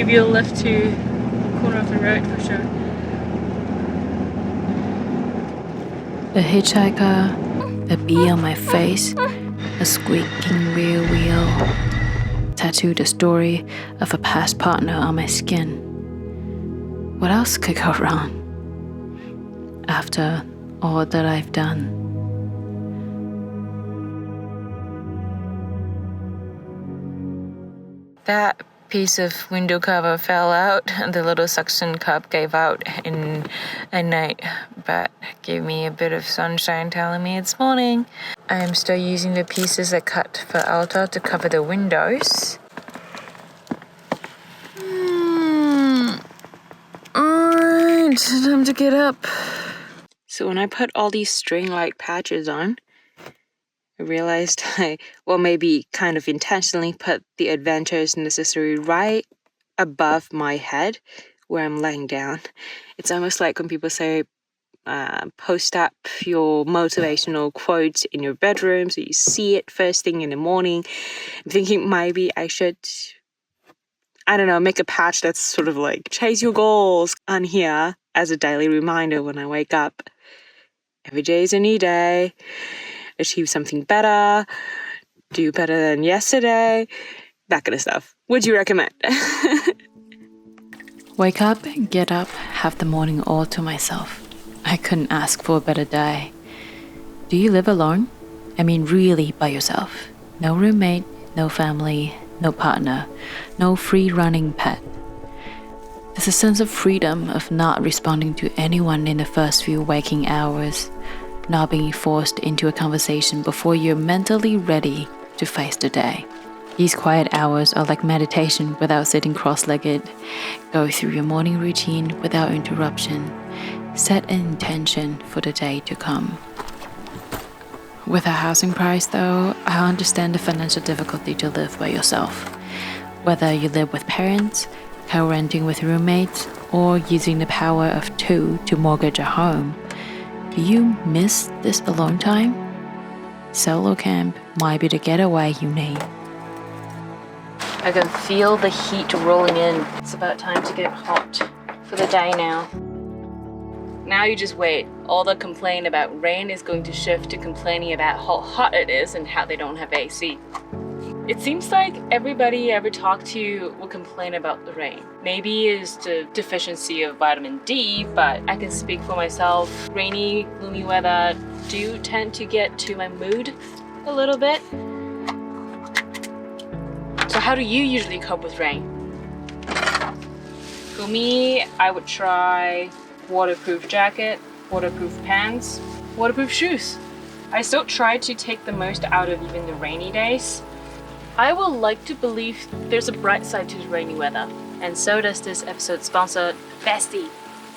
give you a lift to corner of the road for sure. A hitchhiker, a bee on my face, a squeaking rear wheel, tattooed the story of a past partner on my skin. What else could go wrong after all that I've done? That piece of window cover fell out and the little suction cup gave out in a night, but gave me a bit of sunshine telling me it's morning. I am still using the pieces I cut for Alta to cover the windows. Alright, time to get up. So when I put all these string-like patches on, I realized maybe kind of intentionally put the adventurous necessary right above my head where I'm laying down. It's almost like when people say post up your motivational quotes in your bedroom so you see it first thing in the morning. I'm thinking maybe I should, make a patch that's sort of like chase your goals on here as a daily reminder when I wake up. Every day is a new day. Achieve something better, do better than yesterday, that kind of stuff. Would you recommend? Wake up, get up, have the morning all to myself. I couldn't ask for a better day. Do you live alone? I mean really by yourself. No roommate, no family, no partner, no free-running pet. There's a sense of freedom of not responding to anyone in the first few waking hours, not being forced into a conversation before you're mentally ready to face the day. These quiet hours are like meditation without sitting cross-legged. Go through your morning routine without interruption. Set an intention for the day to come. With a housing price though, I understand the financial difficulty to live by yourself. Whether you live with parents, co-renting with roommates, or using the power of two to mortgage a home, do you miss this alone time? Solo camp might be the getaway you need. I can feel the heat rolling in. It's about time to get hot for the day now. Now you just wait. All the complaint about rain is going to shift to complaining about how hot it is and how they don't have AC. It seems like everybody I ever talked to will complain about the rain. Maybe it's the deficiency of vitamin D, but I can speak for myself. Rainy, gloomy weather do tend to get to my mood a little bit. So how do you usually cope with rain? For me, I would try waterproof jacket, waterproof pants, waterproof shoes. I still try to take the most out of even the rainy days. I would like to believe there's a bright side to the rainy weather, and so does this episode's sponsor, Vessi.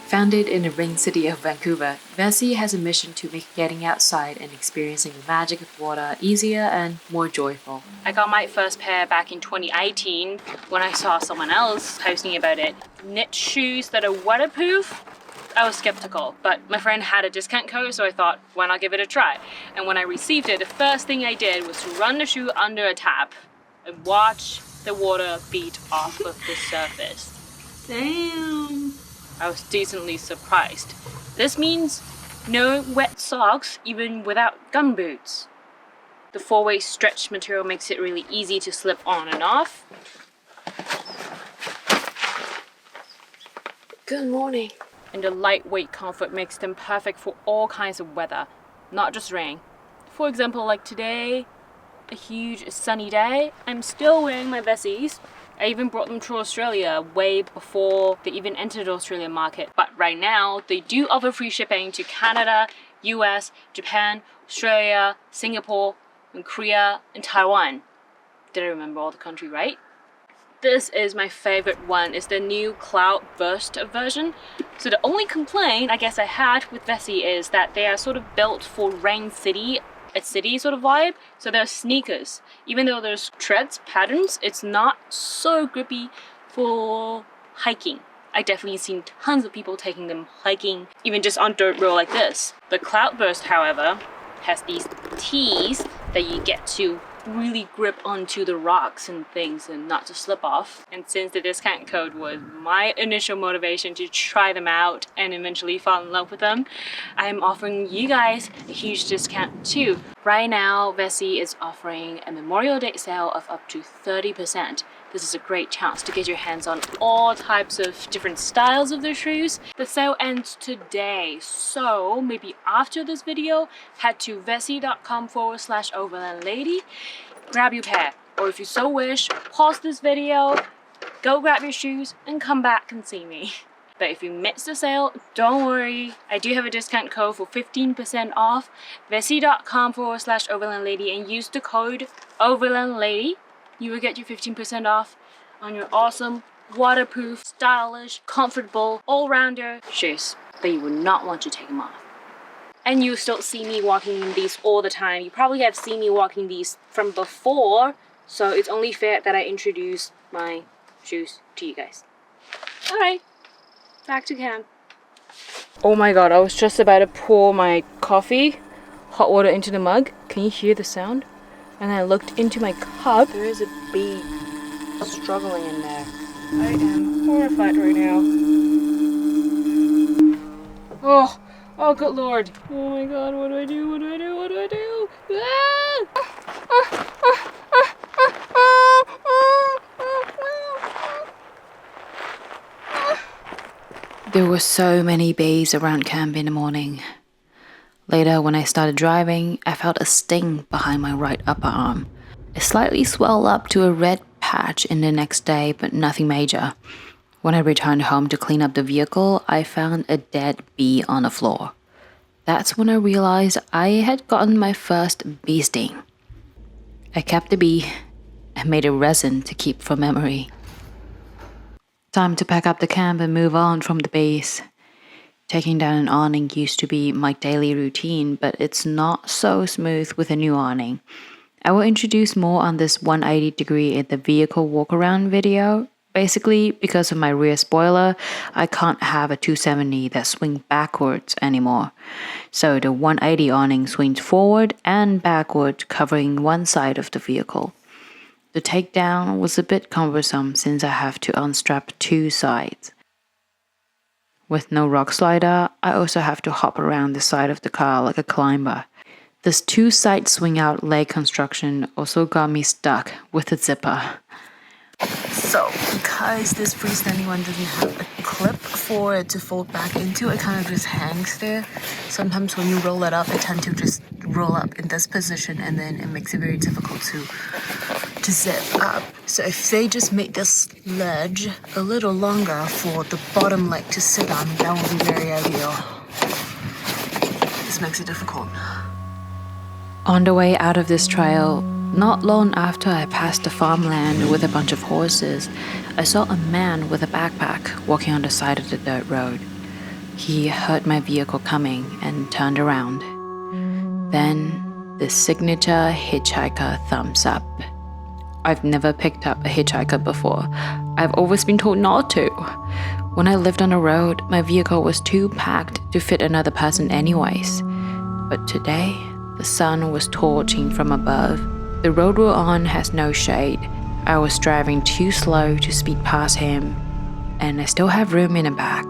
Founded in the ring city of Vancouver, Vessi has a mission to make getting outside and experiencing the magic of water easier and more joyful. I got my first pair back in 2018 when I saw someone else posting about it. Knit shoes that are waterproof? I was skeptical, but my friend had a discount code, so I thought, why not give it a try? And when I received it, the first thing I did was to run the shoe under a tap and watch the water beat off of the surface. Damn! I was decently surprised. This means no wet socks, even without gumboots. The four-way stretch material makes it really easy to slip on and off. Good morning. And the lightweight comfort makes them perfect for all kinds of weather, not just rain. For example, like today, a huge sunny day, I'm still wearing my Vessis. I even brought them to Australia way before they even entered the Australian market. But right now, they do offer free shipping to Canada, US, Japan, Australia, Singapore, and Korea, and Taiwan. Did I remember all the country right? This is my favorite one. It's the new Cloud Burst version. So the only complaint I guess I had with Vessi is that they are sort of built for rain city, a city sort of vibe. So they're sneakers. Even though there's treads, patterns, it's not so grippy for hiking. I definitely seen tons of people taking them hiking, even just on dirt road like this. The Cloud Burst, however, has these tees that you get to really grip onto the rocks and things and not to slip off. And since the discount code was my initial motivation to try them out and eventually fall in love with them, I'm offering you guys a huge discount too. Right now, Vessi is offering a Memorial Day sale of up to 30%. This is a great chance to get your hands on all types of different styles of their shoes. The sale ends today, so maybe after this video, head to vessi.com/overlandlady, grab your pair, or if you so wish, pause this video, go grab your shoes, and come back and see me. But if you missed the sale, don't worry, I do have a discount code for 15% off, vessi.com/overlandlady, and use the code overlandlady. You will get your 15% off on your awesome, waterproof, stylish, comfortable, all-rounder shoes. But you will not want to take them off. And you still see me walking in these all the time. You probably have seen me walking these from before, so it's only fair that I introduce my shoes to you guys. Alright, back to camp. Oh my god, I was just about to pour my coffee, hot water into the mug. Can you hear the sound? And I looked into my cup. There is a bee struggling in there. I am horrified right now. Oh good lord. Oh my god, what do I do? What do I do? What do I do? There were so many bees around camp in the morning. Later, when I started driving, I felt a sting behind my right upper arm. It slightly swelled up to a red patch in the next day, but nothing major. When I returned home to clean up the vehicle, I found a dead bee on the floor. That's when I realized I had gotten my first bee sting. I kept the bee and made a resin to keep for memory. Time to pack up the camp and move on from the bees. Taking down an awning used to be my daily routine, but it's not so smooth with a new awning. I will introduce more on this 180 degree in the vehicle walk-around video. Basically, because of my rear spoiler, I can't have a 270 that swings backwards anymore. So the 180 awning swings forward and backward, covering one side of the vehicle. The takedown was a bit cumbersome since I have to unstrap two sides. With no rock slider, I also have to hop around the side of the car like a climber. This two-side swing-out leg construction also got me stuck with the zipper. So, because this freestanding one doesn't have a clip for it to fold back into, it kind of just hangs there. Sometimes when you roll it up, it tends to just roll up in this position, and then it makes it very difficult to zip up. So if they just make this ledge a little longer for the bottom leg to sit on, that would be very ideal. This makes it difficult. On the way out of this trail, not long after I passed the farmland with a bunch of horses, I saw a man with a backpack walking on the side of the dirt road. He heard my vehicle coming and turned around. Then, the signature hitchhiker thumbs up. I've never picked up a hitchhiker before. I've always been told not to. When I lived on the road, my vehicle was too packed to fit another person anyways. But today, the sun was torching from above. The road we're on has no shade. I was driving too slow to speed past him, and I still have room in the back.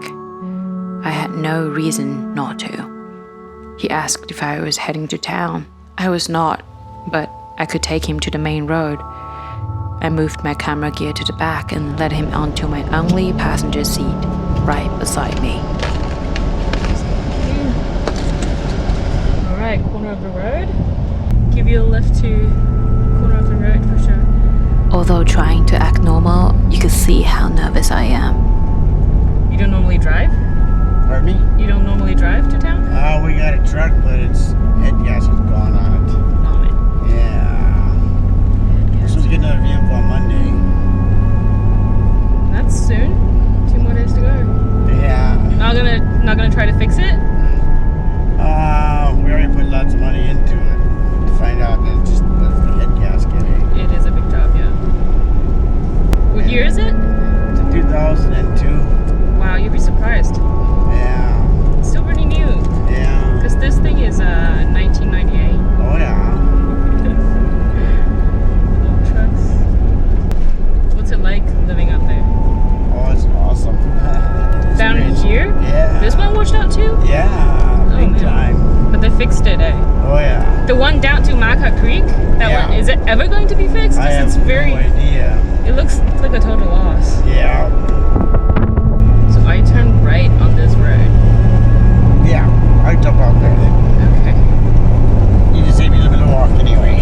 I had no reason not to. He asked if I was heading to town. I was not, but I could take him to the main road. I moved my camera gear to the back and led him onto my only passenger seat, right beside me. Alright, corner of the road. Give you a lift to corner of the road for sure. Although trying to act normal, you could see how nervous I am. You don't normally drive? Pardon me? You don't normally drive to town? We got a truck, but its head gasket has gone on it. On it. Yeah. We're supposed to get another vehicle on Monday. That's soon. 2 more days to go. Yeah. Not gonna try to fix it? We already put lots of money into it to find out that it's just the head gasket. It is a big job, yeah. What year is it? It's a 2002. Wow, you'd be surprised. Yeah. It's still pretty new. Yeah. Because this thing is 1998. Oh yeah. shot too? Yeah, Oh, big man. time. But they fixed it, eh? Oh yeah. The one down to Marquette Creek, that Yeah. one, is it ever going to be fixed? I have It's very, no idea. it looks like a total loss. Yeah. So I turn right on this road. Yeah. I jump out there. Okay. You just saved me a little bit of walk anyway.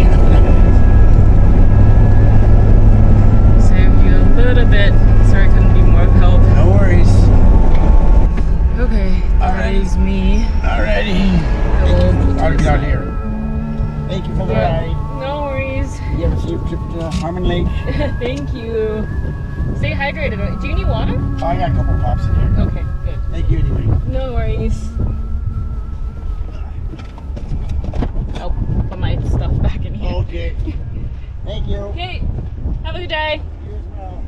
Saved you a little bit. Sorry I couldn't be more of help. No worries. Okay, that Alright. is me. Alrighty. I'll get out here. Thank you for the ride. No worries. You have a safe trip to Harmon Lake. Thank you. Stay hydrated. Do you need water? Oh, I got a couple pops in here. Okay, good. Thank you anyway. No worries. I'll put my stuff back in here. Okay. Thank you. Okay, have a good day. You as well.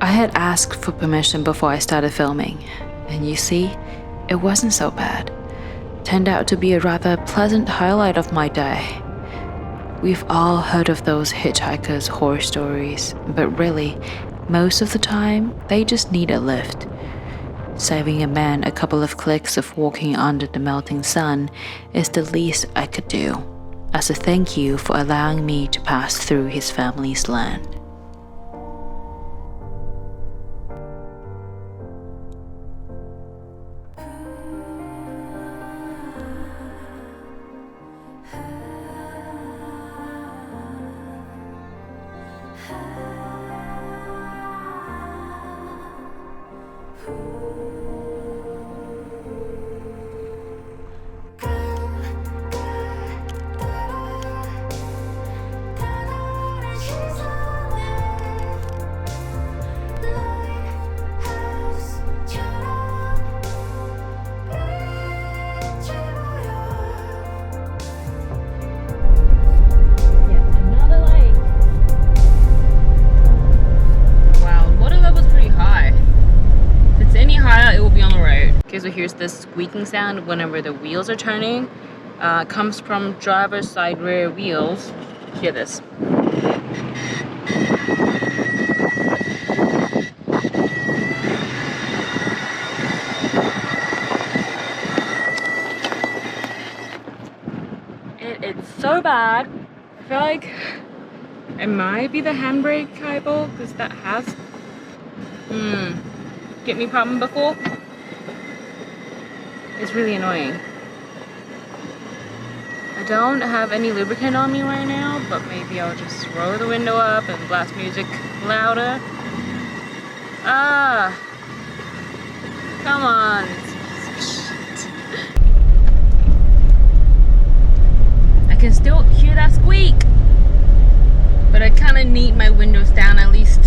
I had asked for permission before I started filming, and you see, it wasn't so bad. Turned out to be a rather pleasant highlight of my day. We've all heard of those hitchhikers' horror stories, but really, most of the time, they just need a lift. Saving a man a couple of clicks of walking under the melting sun is the least I could do, as a thank you for allowing me to pass through his family's land. Okay, so here's this squeaking sound whenever the wheels are turning. Comes from driver's side rear wheels. Hear this. It's so bad. I feel like it might be the handbrake cable, because that has get me problem before. It's really annoying. I don't have any lubricant on me right now, but maybe I'll just roll the window up and blast music louder. Ah! Come on! I can still hear that squeak! But I kind of need my windows down, at least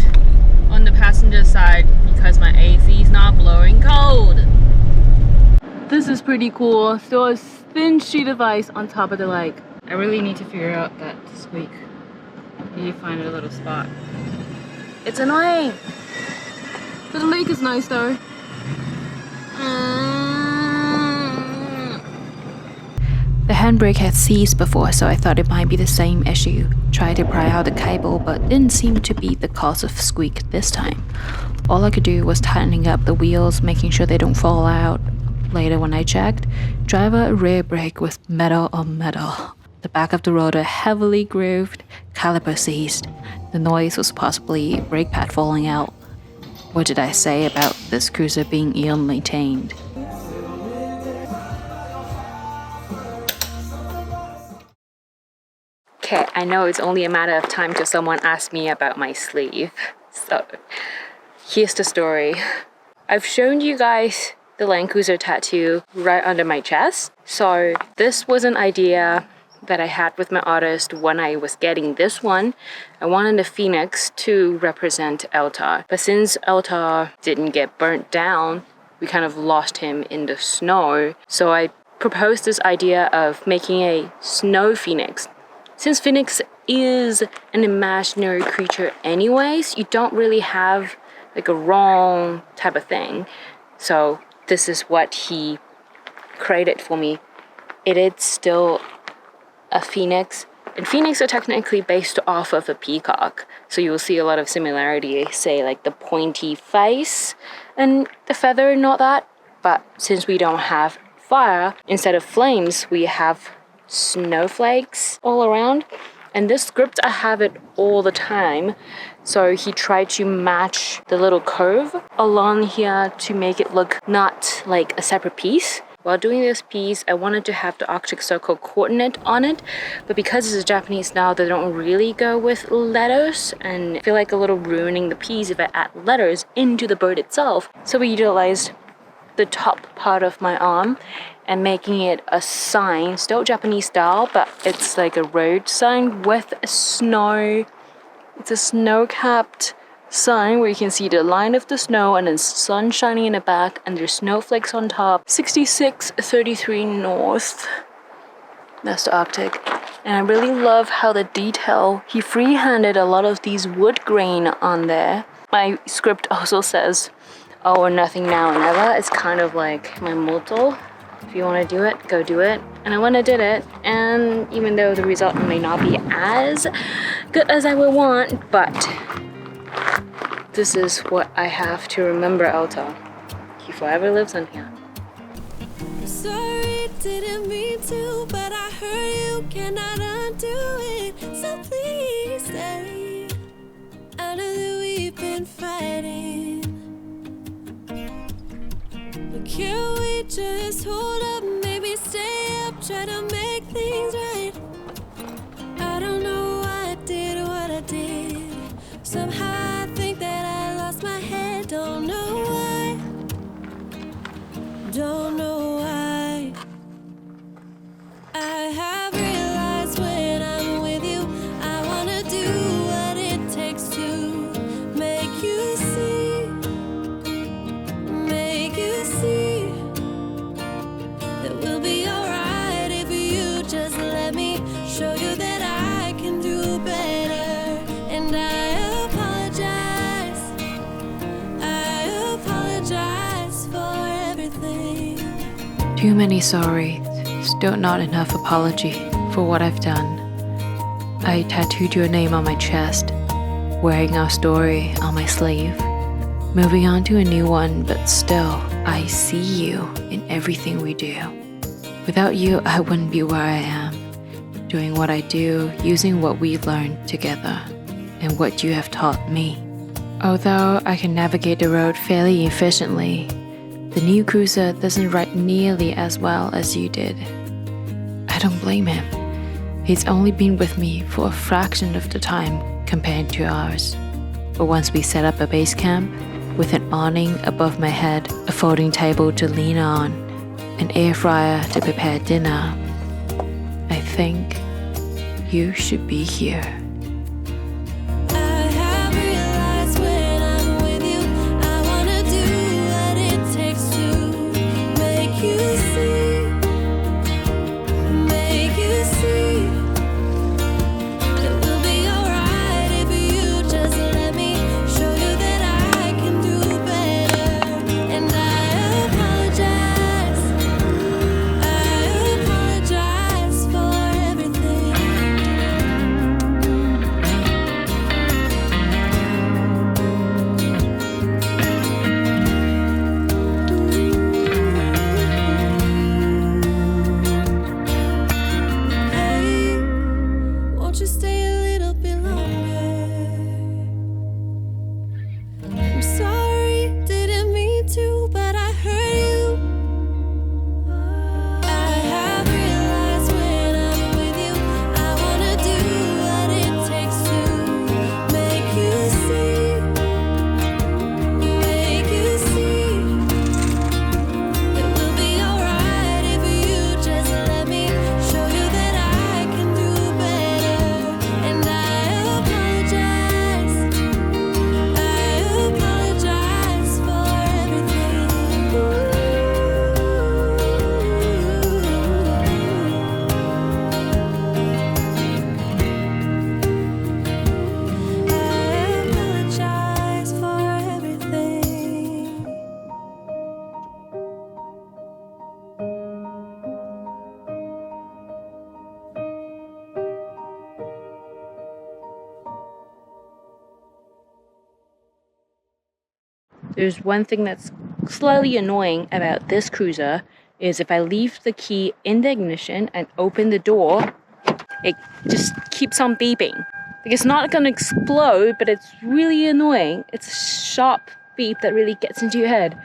on the passenger side, because my AC is not blowing cold. This is pretty cool. Still a thin sheet of ice on top of the lake. I really need to figure out that squeak. Need to find a little spot. It's annoying! But the lake is nice though. The handbrake had seized before, so I thought it might be the same issue. Tried to pry out the cable, but didn't seem to be the cause of squeak this time. All I could do was tightening up the wheels, making sure they don't fall out. Later when I checked, driver rear brake was metal on metal. The back of the rotor heavily grooved, caliper seized. The noise was possibly brake pad falling out. What did I say about this cruiser being ill-maintained? Okay, I know it's only a matter of time till someone asks me about my sleeve. So, here's the story. I've shown you guys the Landcruiser tattoo right under my chest. So this was an idea that I had with my artist when I was getting this one. I wanted the phoenix to represent Eltar. But since Eltar didn't get burnt down, we kind of lost him in the snow. So I proposed this idea of making a snow phoenix. Since phoenix is an imaginary creature anyways, you don't really have like a wrong type of thing. So this is what he created for me. It is still a phoenix. In Phoenix are technically based off of a peacock, so you will see a lot of similarity, say like the pointy face and the feather, not that. But since we don't have fire, instead of flames, we have snowflakes all around. And this script, I have it all the time. So he tried to match the little curve along here to make it look not like a separate piece. While doing this piece, I wanted to have the Arctic Circle coordinate on it, but because it's Japanese now, they don't really go with letters, and I feel like a little ruining the piece if I add letters into the bird itself. So we utilized the top part of my arm and making it a sign, still Japanese style, but it's like a road sign with snow. It's a snow-capped sign where you can see the line of the snow and then sun shining in the back and there's snowflakes on top. 6633 north. That's the Arctic. And I really love how the detail, he free-handed a lot of these wood grain on there. My script also says, all or nothing now and ever. It's kind of like my motto. If you want to do it, go do it. And I went and did it. And even though the result may not be as good as I would want, but this is what I have to remember, Alta. He forever lives on here. Sorry, didn't mean to, but I heard you cannot undo it. So please stay. I know that we've been fighting, but can we just hold up, maybe stay up, try to make things right? I don't know why I did what I did. Somehow I think that I lost my head. Don't know why. Don't know why. I have realized when I'm with you, I wanna do what it takes to make you see, that we'll be alright if you just let me show you that I can do better. And I apologize for everything. Too many sorries, still not enough apology for what I've done. I tattooed your name on my chest, wearing our story on my sleeve. Moving on to a new one, but still, I see you in everything we do. Without you, I wouldn't be where I am, doing what I do, using what we've learned together, and what you have taught me. Although I can navigate the road fairly efficiently, the new cruiser doesn't ride nearly as well as you did. I don't blame him. He's only been with me for a fraction of the time compared to ours. But once we set up a base camp, with an awning above my head, a folding table to lean on, an air fryer to prepare dinner, I think you should be here. I have realized when I'm with you, I wanna do what it takes to make you see, that we'll be alright if you just let me show you that I can do better. And I apologize for everything. There's one thing that's slightly annoying about this cruiser is if I leave the key in the ignition and open the door, it just keeps on beeping. Like it's not gonna explode, but it's really annoying. It's a sharp beep that really gets into your head.